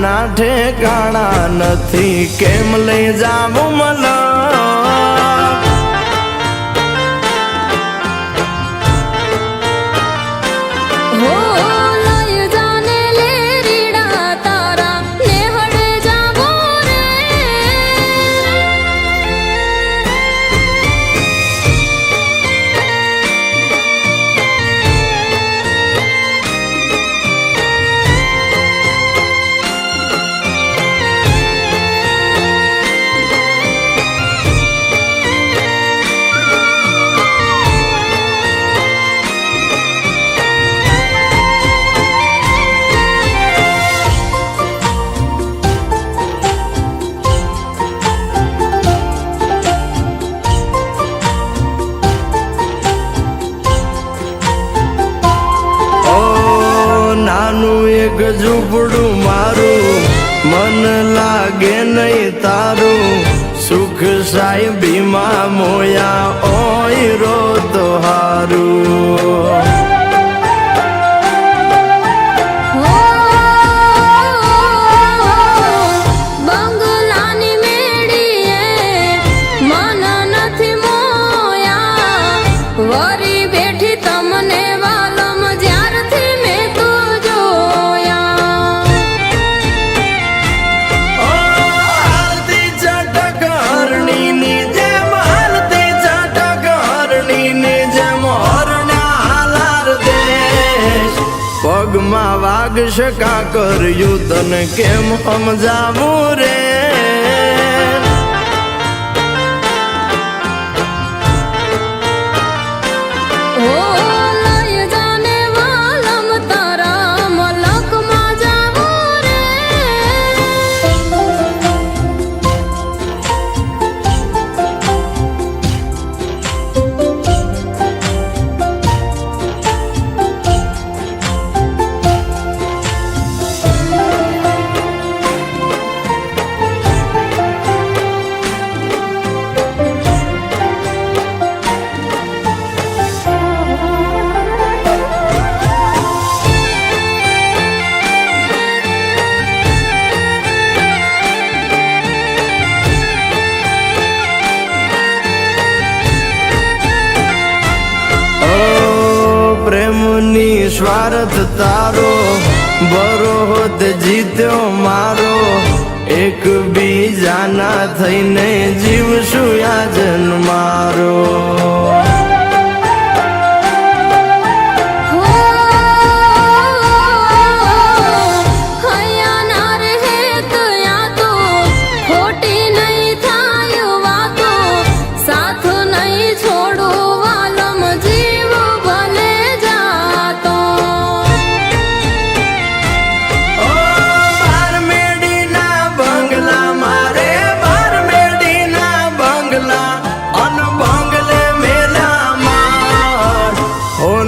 ના ઠેકાણા નથી, કેમ લઈ જાવું મને એક ઝૂંપડું મારું, મન લાગે નહીં તારું, સુખ સાહેબીમાં મોયા ઓય રો તો હારું. પગમાં વાગશ કાકર યુતન કેમ સમજાવું રે. પ્રેમની સ્વાર્થ તારો બરોત જીત્યો મારો, એક બીજાના થઈને જીવશું યાજન મારો.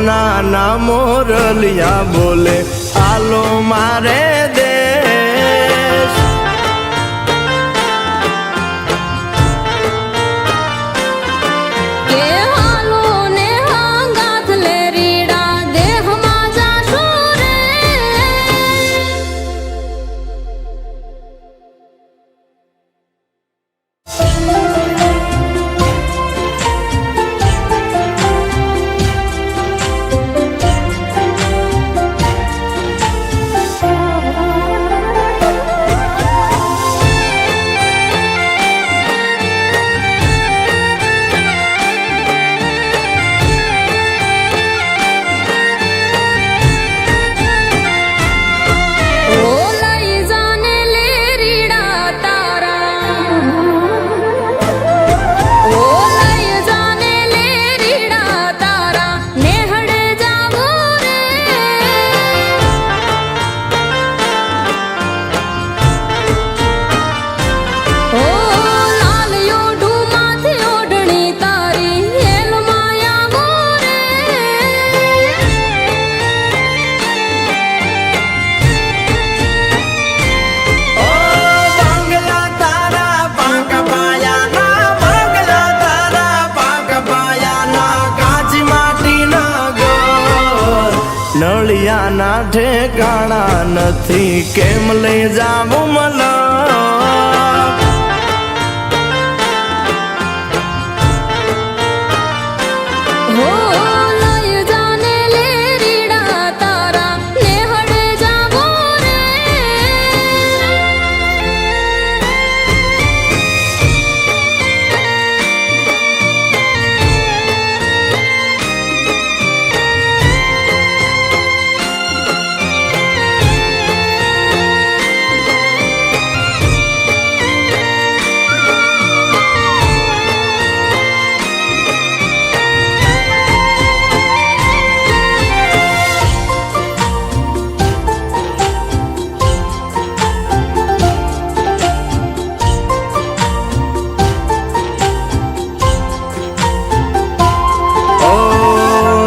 નાના મોરલિયા બોલે આલો મારે દેશ. કે હાલો ને હાંગાથ લે રીડા દેહમાં જાશો રે. ઠેકાણા નથી કેમ લઈ જાવું મલક હો લઈ જાને લેરીડા તારા નેહડે જાવો રે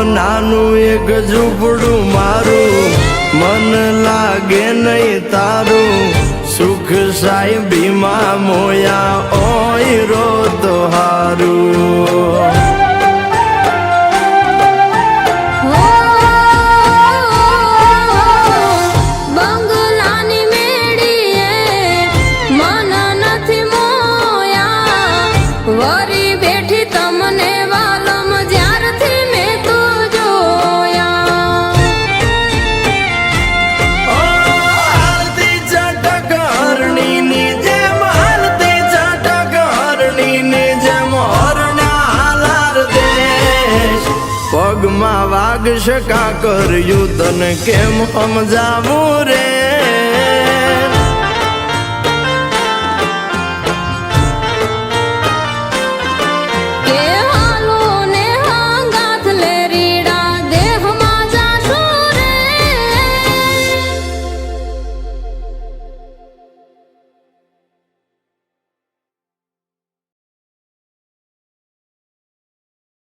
નાનું એક ઝૂંપડું મારું મન લાગે નહીં તારું સુખ સાહેબીમાં મોયા ઓય રો તો હારું બંગલાની મેડીએ મન નથી મોયા વરી બેઠી તમને વાલમ જ્યારથી મેં તો જોયા હાલતી ચટક હરણીની જેમ હાલતી ચટક હરણીની જેમ હરણા હાલાર દેશ પગમાં વાગશે કાકર યુદ્ધને કેમ સમજાવું રે